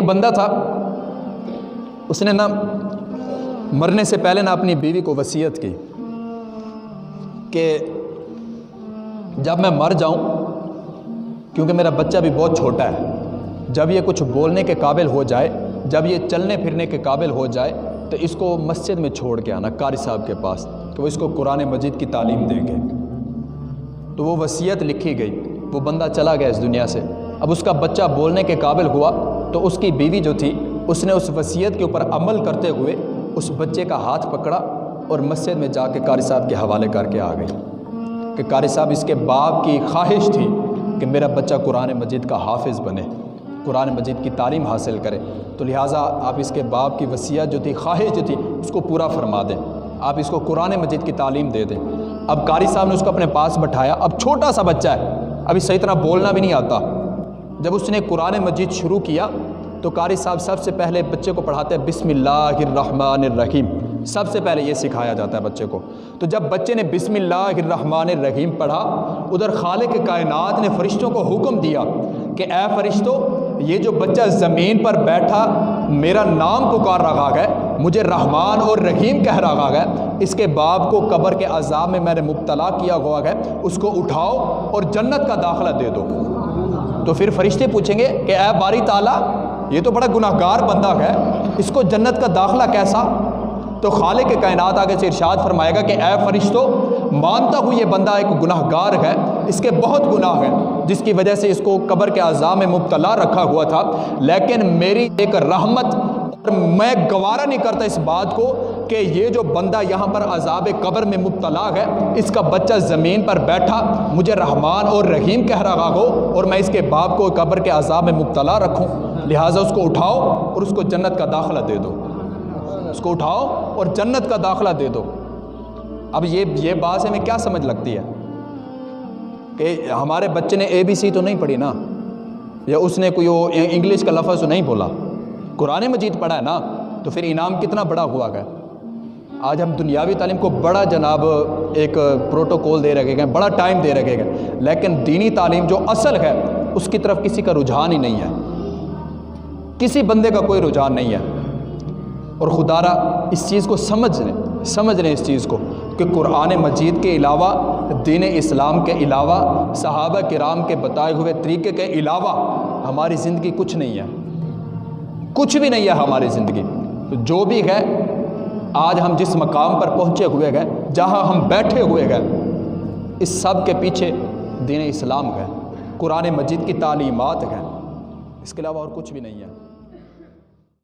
ایک بندہ تھا، اس نے مرنے سے پہلے اپنی بیوی کو وصیت کی کہ جب میں مر جاؤں، کیونکہ میرا بچہ بھی بہت چھوٹا ہے، جب یہ کچھ بولنے کے قابل ہو جائے، جب یہ چلنے پھرنے کے قابل ہو جائے تو اس کو مسجد میں چھوڑ کے آنا قاری صاحب کے پاس کہ وہ اس کو قرآن مجید کی تعلیم دیں گے۔ تو وہ وصیت لکھی گئی، وہ بندہ چلا گیا اس دنیا سے۔ اب اس کا بچہ بولنے کے قابل ہوا تو اس کی بیوی جو تھی اس نے اس وصیت کے اوپر عمل کرتے ہوئے اس بچے کا ہاتھ پکڑا اور مسجد میں جا کے قاری صاحب کے حوالے کر کے آ گئی کہ قاری صاحب، اس کے باپ کی خواہش تھی کہ میرا بچہ قرآن مجید کا حافظ بنے، قرآن مجید کی تعلیم حاصل کرے، تو لہٰذا آپ اس کے باپ کی وصیت جو تھی، خواہش جو تھی، اس کو پورا فرما دیں، آپ اس کو قرآن مجید کی تعلیم دے دیں۔ اب قاری صاحب نے اس کو اپنے پاس بٹھایا، اب چھوٹا سا بچہ ہے، ابھی صحیح طرح بولنا بھی نہیں آتا۔ جب اس نے قرآن مجید شروع کیا تو قاری صاحب سب سے پہلے بچے کو پڑھاتے ہیں بسم اللہ الرحمن الرحیم، سب سے پہلے یہ سکھایا جاتا ہے بچے کو۔ تو جب بچے نے بسم اللہ الرحمن الرحیم پڑھا، ادھر خالق کائنات نے فرشتوں کو حکم دیا کہ اے فرشتوں، یہ جو بچہ زمین پر بیٹھا میرا نام پکار رہا ہے، مجھے رحمان اور رحیم کہہ رہا ہے، اس کے باپ کو قبر کے عذاب میں میں نے مبتلا کیا ہوا ہے، اس کو اٹھاؤ اور جنت کا داخلہ دے دو۔ تو پھر فرشتے پوچھیں گے کہ اے باری تعالیٰ، یہ تو بڑا گناہ گار بندہ ہے، اس کو جنت کا داخلہ کیسا؟ تو خالق کائنات آگے سے ارشاد فرمائے گا کہ اے فرشتوں، مانتا ہوں یہ بندہ ایک گناہ گار ہے، اس کے بہت گناہ ہیں جس کی وجہ سے اس کو قبر کے عذاب میں مبتلا رکھا ہوا تھا، لیکن میری ایک رحمت، اور میں گوارا نہیں کرتا اس بات کو کہ یہ جو بندہ یہاں پر عذاب قبر میں مبتلا ہے، اس کا بچہ زمین پر بیٹھا مجھے رحمان اور رحیم کہہ رہا ہو اور میں اس کے باپ کو قبر کے عذاب میں مبتلا رکھوں، لہٰذا اس کو اٹھاؤ اور اس کو جنت کا داخلہ دے دو، اس کو اٹھاؤ اور جنت کا داخلہ دے دو۔ اب یہ بات ہمیں کیا سمجھ لگتی ہے کہ ہمارے بچے نے ABC تو نہیں پڑھی نا، یا اس نے کوئی انگلش کا لفظ تو نہیں بولا، قرآن مجید پڑھا ہے نا، تو پھر انعام کتنا بڑا ہوا گیا۔ آج ہم دنیاوی تعلیم کو بڑا جناب ایک پروٹوکول دے رکھے گئے، بڑا ٹائم دے رکھے گئے، لیکن دینی تعلیم جو اصل ہے اس کی طرف کسی کا رجحان ہی نہیں ہے، کسی بندے کا کوئی رجحان نہیں ہے۔ اور خدا را اس چیز کو سمجھ لیں اس چیز کو کہ قرآن مجید کے علاوہ، دین اسلام کے علاوہ، صحابہ کرام کے بتائے ہوئے طریقے کے علاوہ ہماری زندگی کچھ نہیں ہے، کچھ بھی نہیں ہے ہماری زندگی۔ جو بھی ہے، آج ہم جس مقام پر پہنچے ہوئے گئے، جہاں ہم بیٹھے ہوئے گئے، اس سب کے پیچھے دین اسلام ہے، قرآن مجید کی تعلیمات ہیں، اس کے علاوہ اور کچھ بھی نہیں ہے۔